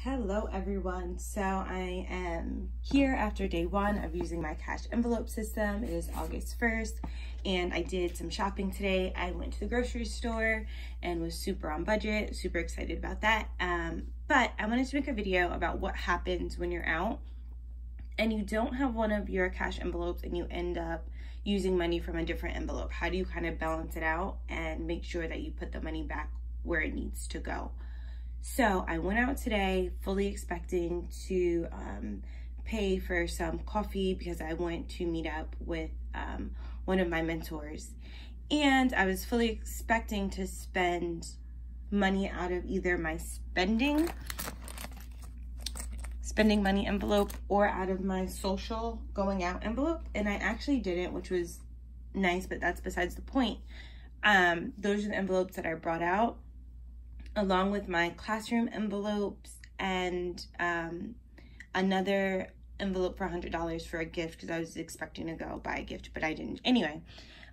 Hello everyone. So I am here after day one of using my cash envelope system. It is August 1st and I did some shopping today. I went to the grocery store and was super on budget, super excited about that. But I wanted to make a video about what happens when you're out and you don't have one of your cash envelopes and you end up using money from a different envelope. How do you kind of balance it out and make sure that you put the money back where it needs to go? So I went out today fully expecting to pay for some coffee because I went to meet up with one of my mentors. And I was fully expecting to spend money out of either my spending money envelope or out of my social going out envelope. And I actually didn't, which was nice, but that's besides the point. Those are the envelopes that I brought out, along with my classroom envelopes and another envelope for $100 for a gift because I was expecting to go buy a gift, but I didn't. Anyway,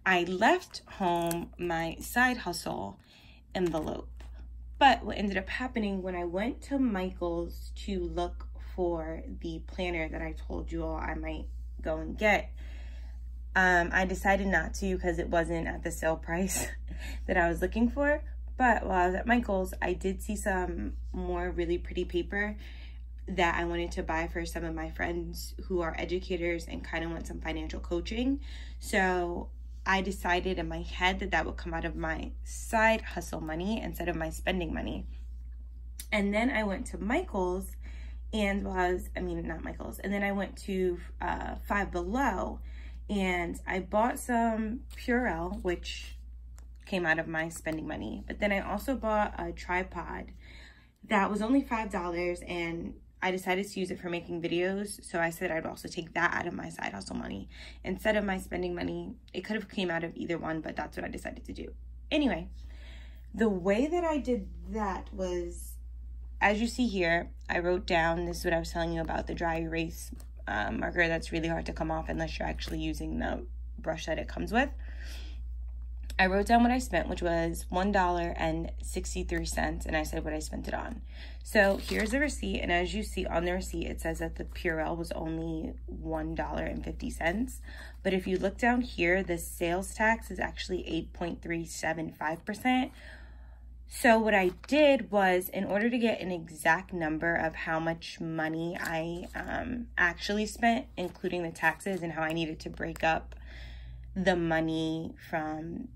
I left home my side hustle envelope. But what ended up happening when I went to Michael's to look for the planner that I told you all I might go and get, I decided not to because it wasn't at the sale price that I was looking for. But while I was at Michael's, I did see some more really pretty paper that I wanted to buy for some of my friends who are educators and kind of want some financial coaching. So I decided in my head that that would come out of my side hustle money instead of my spending money. And then I went to Michael's and and then I went to Five Below and I bought some Purell, which came out of my spending money. But then I also bought a tripod that was only $5 and I decided to use it for making videos. So I said I'd also take that out of my side hustle money instead of my spending money. It could have came out of either one, but that's what I decided to do. Anyway, the way that I did that was, as you see here, I wrote down, this is what I was telling you about the dry erase marker that's really hard to come off unless you're actually using the brush that it comes with. I wrote down what I spent, which was $1.63, and I said what I spent it on. So here's the receipt, and as you see on the receipt, it says that the Purell was only $1.50. But if you look down here, the sales tax is actually 8.375%. So what I did was, in order to get an exact number of how much money I actually spent, including the taxes and how I needed to break up the money from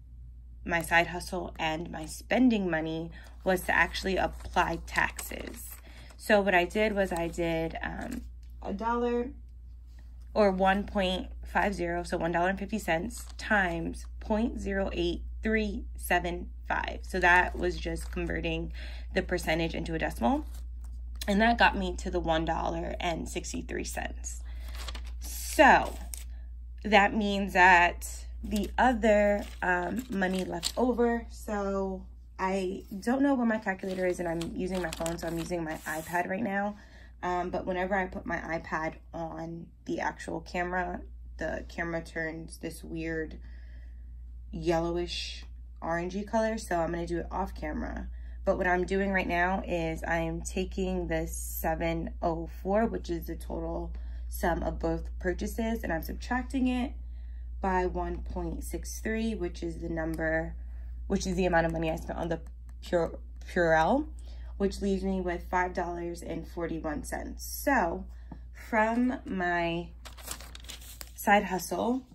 my side hustle and my spending money, was to actually apply taxes. So what I did was I did $1 or 1.50, so $1.50 times 0.08375. So that was just converting the percentage into a decimal. And that got me to the $1.63. So that means that the other money left over, so I don't know where my calculator is and I'm using my phone, so I'm using my iPad right now. But whenever I put my iPad on the actual camera, the camera turns this weird yellowish orangey color, so I'm going to do it off camera. But what I'm doing right now is I am taking this 704, which is the total sum of both purchases, and I'm subtracting it by 1.63, which is the amount of money I spent on the Purell, which leaves me with $5.41. So from my side hustle,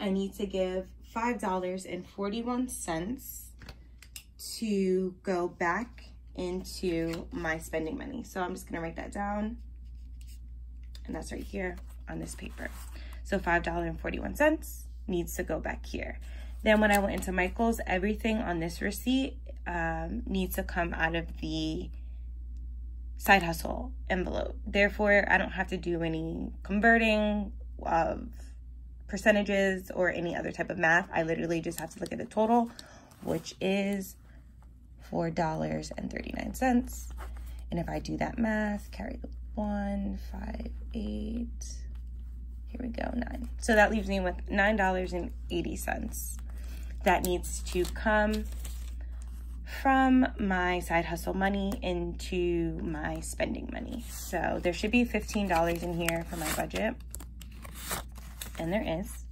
I need to give $5.41 to go back into my spending money. So I'm just gonna write that down, and that's right here on this paper. So $5.41 needs to go back here. Then when I went into Michael's, everything on this receipt needs to come out of the side hustle envelope. Therefore, I don't have to do any converting of percentages or any other type of math. I literally just have to look at the total, which is $4.39. And if I do that math, carry the 1, 5, 8, here we go, 9. So that leaves me with $9.80 that needs to come from my side hustle money into my spending money. So there should be $15 in here for my budget, and there is.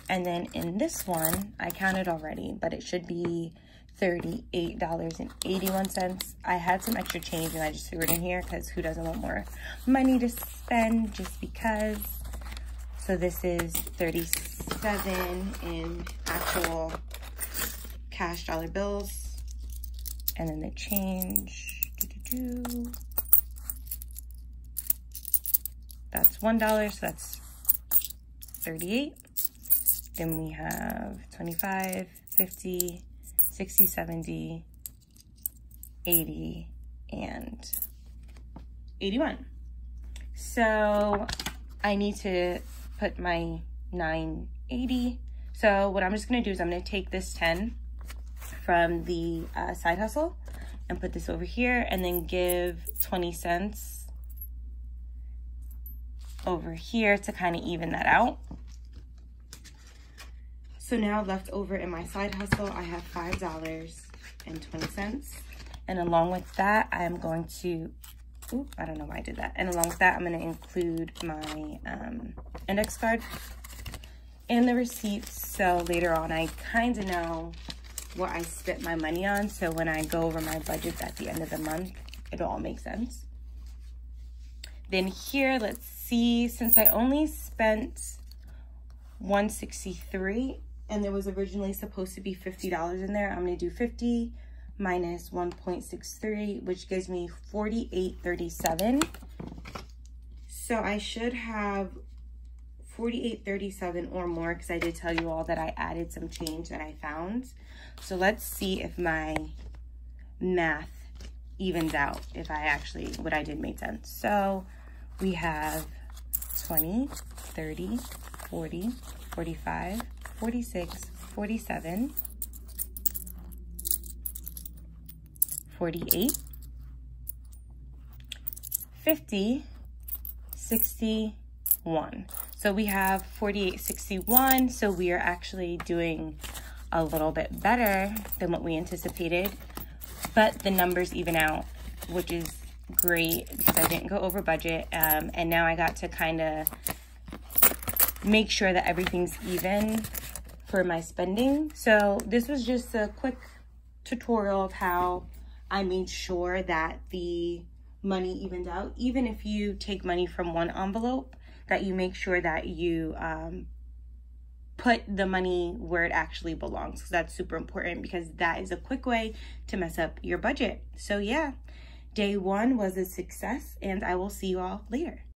And then in this one, I counted already, but it should be $38.81. I had some extra change and I just threw it in here because who doesn't want more money to spend just because. So this is 37 in actual cash dollar bills. And then the change, that's $1, so that's 38. Then we have 25, 50, 60, 70, 80, and 81. So I need to put my 980. So what I'm just gonna do is I'm gonna take this 10 from the side hustle and put this over here, and then give 20 cents over here to kind of even that out. So now left over in my side hustle, I have $5.20. And along with that, I am going to, I don't know why I did that. And along with that, I'm gonna include my index card and the receipts. So later on, I kind of know what I spent my money on. So when I go over my budgets at the end of the month, it'll all make sense. Then here, let's see, since I only spent $163 and there was originally supposed to be $50 in there, I'm gonna do 50 minus 1.63, which gives me $48.37. So I should have $48.37 or more, because I did tell you all that I added some change that I found. So let's see if my math evens out, if I actually, what I did made sense. So we have 20, 30, 40, 45, 46, 47, 48, 50, 61. So we have 48.61. So we are actually doing a little bit better than what we anticipated, but the numbers even out, which is great because I didn't go over budget. And now I got to kind of make sure that everything's even for my spending. So this was just a quick tutorial of how I made sure that the money evened out. Even if you take money from one envelope, that you make sure that you put the money where it actually belongs, because that's super important, because that is a quick way to mess up your budget. So yeah, day one was a success, and I will see you all later.